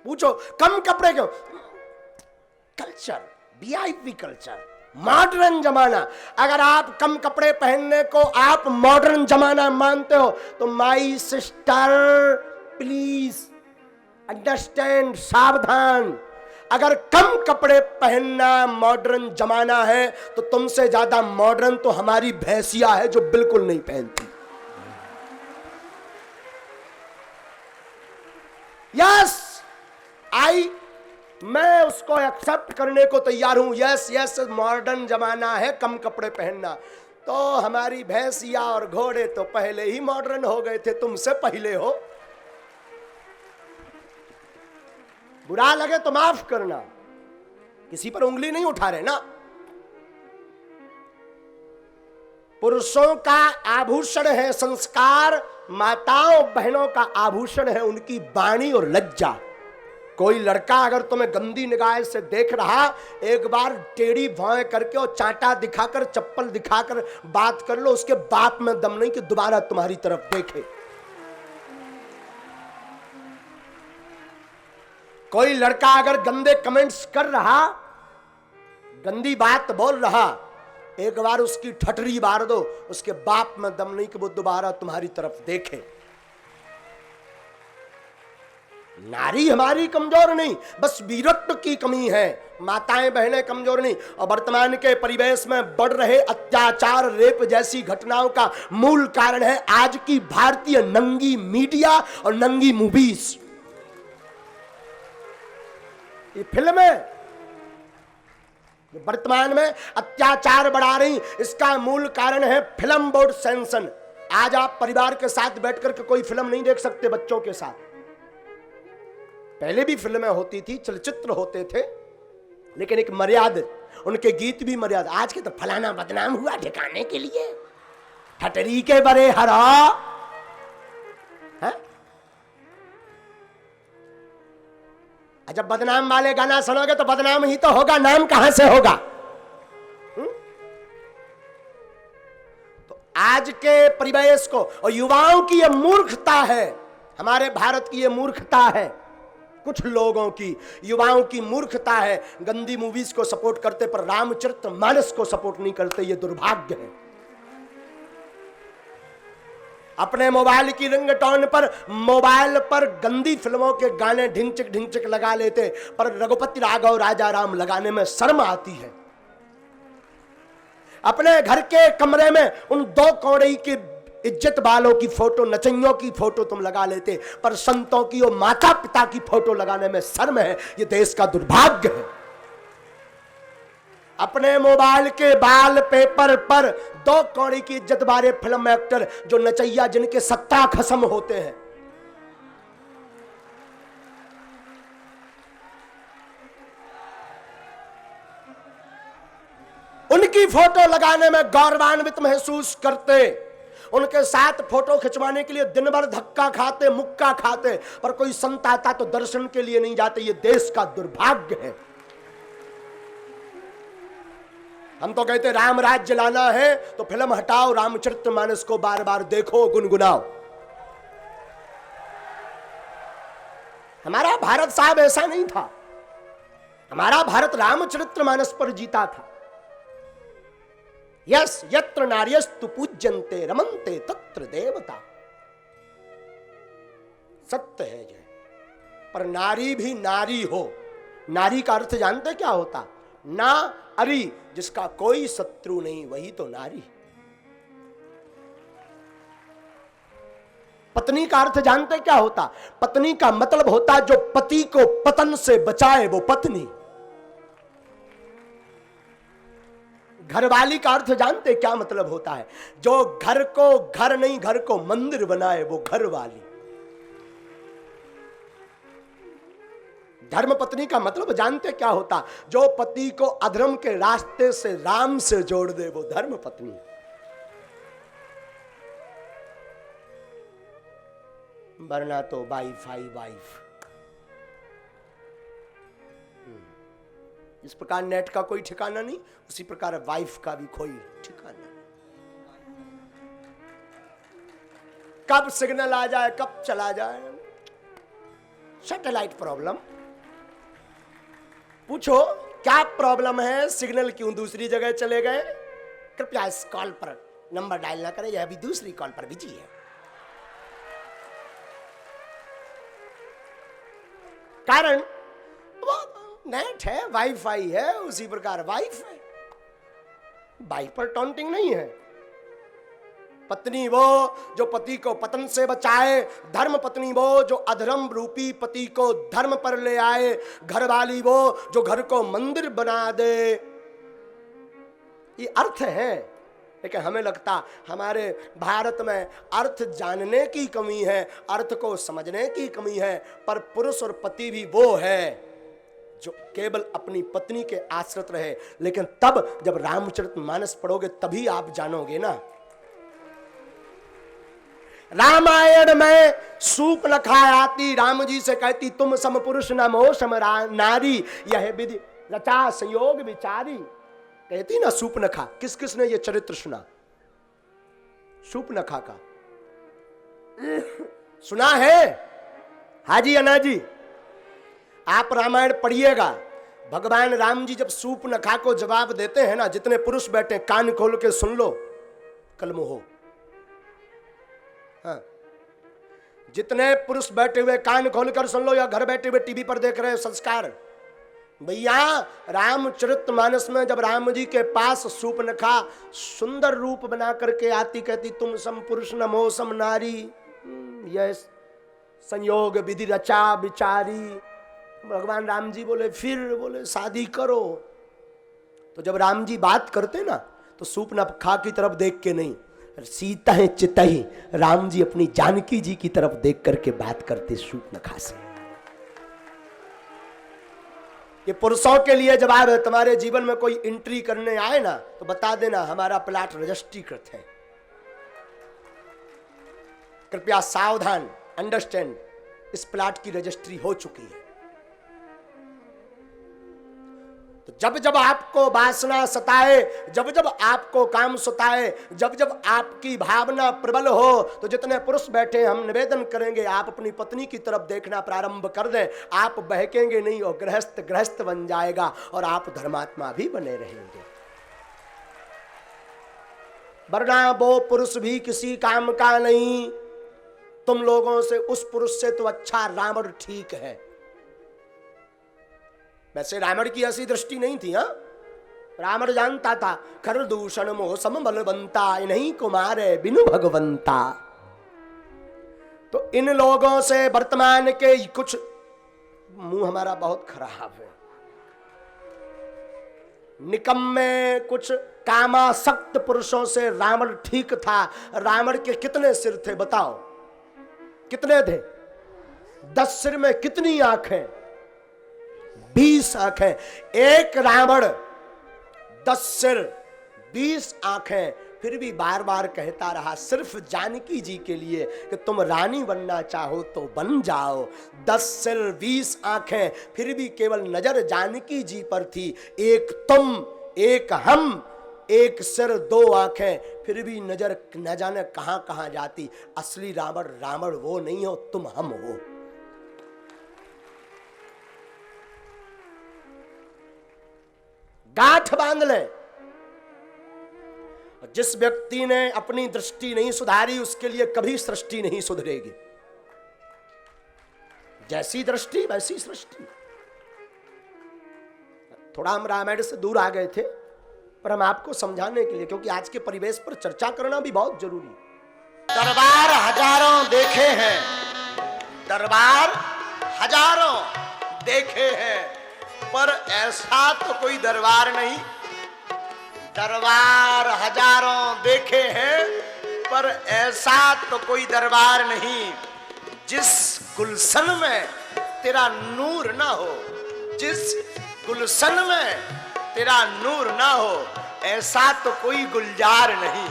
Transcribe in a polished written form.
पूछो कम कपड़े क्यों? कल्चर, वीआईपी कल्चर, मॉडर्न जमाना। अगर आप कम कपड़े पहनने को आप मॉडर्न जमाना मानते हो तो माई सिस्टर प्लीज अंडरस्टैंड, सावधान। अगर कम कपड़े पहनना मॉडर्न जमाना है तो तुमसे ज्यादा मॉडर्न तो हमारी भैंसिया है जो बिल्कुल नहीं पहनती। यस, मैं उसको एक्सेप्ट करने को तैयार हूं। यस यस, मॉडर्न जमाना है कम कपड़े पहनना। तो हमारी भैंसिया और घोड़े तो पहले ही मॉडर्न हो गए थे, तुमसे पहले हो। बुरा लगे तो माफ करना, किसी पर उंगली नहीं उठा रहे ना। पुरुषों का आभूषण है संस्कार, माताओं बहनों का आभूषण है उनकी वाणी और लज्जा। कोई लड़का अगर तुम्हें गंदी निगाह से देख रहा, एक बार टेढ़ी भौं करके और चांटा दिखाकर, चप्पल दिखाकर बात कर लो, उसके बाप में दम नहीं कि दोबारा तुम्हारी तरफ देखे। कोई लड़का अगर गंदे कमेंट्स कर रहा, गंदी बात बोल रहा, एक बार उसकी ठटरी मार दो, उसके बाप में दम नहीं कि वो दोबारा तुम्हारी तरफ देखे। नारी हमारी कमजोर नहीं, बस वीरत्व की कमी है। माताएं बहनें कमजोर नहीं। और वर्तमान के परिवेश में बढ़ रहे अत्याचार, रेप जैसी घटनाओं का मूल कारण है आज की भारतीय नंगी मीडिया और नंगी मूवीज। ये फिल्में वर्तमान में अत्याचार बढ़ा रही, इसका मूल कारण है फिल्म बोर्ड सेंसन। आज आप परिवार के साथ बैठकर के कोई फिल्म नहीं देख सकते बच्चों के साथ। पहले भी फिल्में होती थी, चलचित्र होते थे, लेकिन एक मर्यादा, उनके गीत भी मर्यादा। आज के तो फलाना बदनाम हुआ दिखाने के लिए, ठटरी के बरे हरा है? जब बदनाम वाले गाना सुनोगे तो बदनाम ही तो होगा, नाम कहां से होगा? तो आज के परिवेश को और युवाओं की यह मूर्खता है, हमारे भारत की यह मूर्खता है, कुछ लोगों की, युवाओं की मूर्खता है। गंदी मूवीज को सपोर्ट करते पर रामचरितमानस को सपोर्ट नहीं करते, यह दुर्भाग्य है। अपने मोबाइल की रिंगटोन पर, मोबाइल पर गंदी फिल्मों के गाने ढिंचक ढिंचक लगा लेते, पर रघुपति राघव राजा राम लगाने में शर्म आती है। अपने घर के कमरे में उन दो कौड़ी की इज्जत वालों की फोटो, नचैयों की फोटो तुम लगा लेते, पर संतों की और माता पिता की फोटो लगाने में शर्म है। यह देश का दुर्भाग्य है। अपने मोबाइल के बाल पेपर पर दो कौड़ी की इज्जत वाले फिल्म एक्टर, जो नचैया जिनके सत्ता खसम होते हैं, उनकी फोटो लगाने में गौरवान्वित महसूस करते, उनके साथ फोटो खिंचवाने के लिए दिन भर धक्का खाते, मुक्का खाते, पर कोई संत आता तो दर्शन के लिए नहीं जाते। ये देश का दुर्भाग्य है। हम तो कहते राम राज्य लाना है तो फिल्म हटाओ, रामचरितमानस को बार बार देखो, गुनगुनाओ। हमारा भारत साहब ऐसा नहीं था। हमारा भारत रामचरितमानस पर जीता था। यस, यत्र नार्यस्तु पूज्यन्ते रमन्ते तत्र देवता। सत्य है जय। पर नारी भी नारी हो। नारी का अर्थ जानते क्या होता? ना अरी, जिसका कोई शत्रु नहीं, वही तो नारी। पत्नी का अर्थ जानते क्या होता? पत्नी का मतलब होता जो पति को पतन से बचाए, वो पत्नी। घरवाली का अर्थ जानते क्या मतलब होता है? जो घर को घर नहीं, घर को मंदिर बनाए, वो घरवाली। धर्म पत्नी का मतलब जानते क्या होता? जो पति को अधर्म के रास्ते से राम से जोड़ दे, वो धर्म पत्नी। वरना तो वाइफ आई वाइफ। इस प्रकार नेट का कोई ठिकाना नहीं, उसी प्रकार वाइफ का भी कोई ठिकाना नहीं। कब सिग्नल आ जाए, कब चला जाए, सैटेलाइट प्रॉब्लम। पूछो क्या प्रॉब्लम है, सिग्नल क्यों दूसरी जगह चले गए? कृपया इस कॉल पर नंबर डायल ना करें, यह अभी दूसरी कॉल पर बिजी है। कारण वो नेट है, वाईफाई है, उसी प्रकार वाइफ है, वाइफ पर टॉन्टिंग नहीं है। पत्नी वो जो पति को पतन से बचाए, धर्म पत्नी वो जो अधर्म रूपी पति को धर्म पर ले आए, घर वाली वो जो घर को मंदिर बना दे। ये अर्थ है, लेकिन हमें लगता हमारे भारत में अर्थ जानने की कमी है, अर्थ को समझने की कमी है। पर पुरुष और पति भी वो है जो केवल अपनी पत्नी के आश्रित रहे। लेकिन तब जब रामचरितमानस पढ़ोगे तभी आप जानोगे ना। रामायण में सूर्पनखा आती, राम जी से कहती तुम सम पुरुष न मोह सम नारी, यह विधि रचा संयोग विचारी। कहती ना सूर्पनखा। किस किस ने ये चरित्र सुना सूर्पनखा का? सुना है? हाजी अन्ना जी, आप रामायण पढ़िएगा। भगवान राम जी जब सूर्पनखा को जवाब देते हैं ना, जितने पुरुष बैठे कान खोल के सुन लो, कलम हो। हाँ, जितने पुरुष बैठे हुए कान खोलकर सुन लो, या घर बैठे हुए टीवी पर देख रहे हो संस्कार। भैया रामचरितमानस में जब राम जी के पास सूर्पनखा सुंदर रूप बना करके आती, कहती तुम सम पुरुष न मोह सम नारी, यह संयोग विधि रचा विचारी। भगवान राम जी बोले फिर शादी करो। तो जब राम जी बात करते ना, तो सूर्पनखा की तरफ देख के नहीं, सीता है चिता ही, राम जी अपनी जानकी जी की तरफ देख करके बात करते सूर्पनखा से। ये पुरुषों के लिए जवाब है। तुम्हारे जीवन में कोई एंट्री करने आए ना, तो बता देना हमारा प्लाट रजिस्ट्रीकृत है। कृपया सावधान, अंडरस्टैंड, इस प्लाट की रजिस्ट्री हो चुकी है। तो जब जब आपको वासना सताए, जब जब आपको काम सताए, जब जब आपकी भावना प्रबल हो, तो जितने पुरुष बैठे हम निवेदन करेंगे आप अपनी पत्नी की तरफ देखना प्रारंभ कर दें। आप बहकेंगे नहीं और गृहस्थ गृहस्थ बन जाएगा और आप धर्मात्मा भी बने रहेंगे। वरना वो पुरुष भी किसी काम का नहीं। तुम लोगों से, उस पुरुष से तो अच्छा रावण ठीक है। वैसे रावण की ऐसी दृष्टि नहीं थी। हाँ, रावण जानता था खर दूषण मोह सम बलवंता, इन्हीं को मारे बिनु भगवंता। तो इन लोगों से वर्तमान के कुछ मुंह हमारा बहुत खराब है। निकम्मे कुछ कामासक्त पुरुषों से रावण ठीक था। रावण के कितने सिर थे बताओ? कितने थे? 10 सिर में कितनी आंखें? 20 आंखें। एक रावण 10 सिर 20 आंखें, फिर भी बार बार कहता रहा सिर्फ जानकी जी के लिए कि तुम रानी बनना चाहो तो बन जाओ। 10 सिर 20 आंखें, फिर भी केवल नजर जानकी जी पर थी। एक तुम, एक हम, एक सिर 2 आंखें, फिर भी नजर न जाने कहां कहां जाती। असली रावण रावण वो नहीं हो, तुम हम हो। गांठ बांध ले। जिस व्यक्ति ने अपनी दृष्टि नहीं सुधारी, उसके लिए कभी सृष्टि नहीं सुधरेगी। जैसी दृष्टि वैसी सृष्टि। थोड़ा हम रामायण से दूर आ गए थे, पर हम आपको समझाने के लिए, क्योंकि आज के परिवेश पर चर्चा करना भी बहुत जरूरी है। दरबार हजारों देखे हैं, दरबार हजारों देखे हैं, पर ऐसा तो कोई दरबार नहीं। दरबार हजारों देखे हैं, पर ऐसा तो कोई दरबार नहीं जिस गुलशन में तेरा नूर ना हो। जिस गुलशन में तेरा नूर ना हो, ऐसा तो कोई गुलजार नहीं।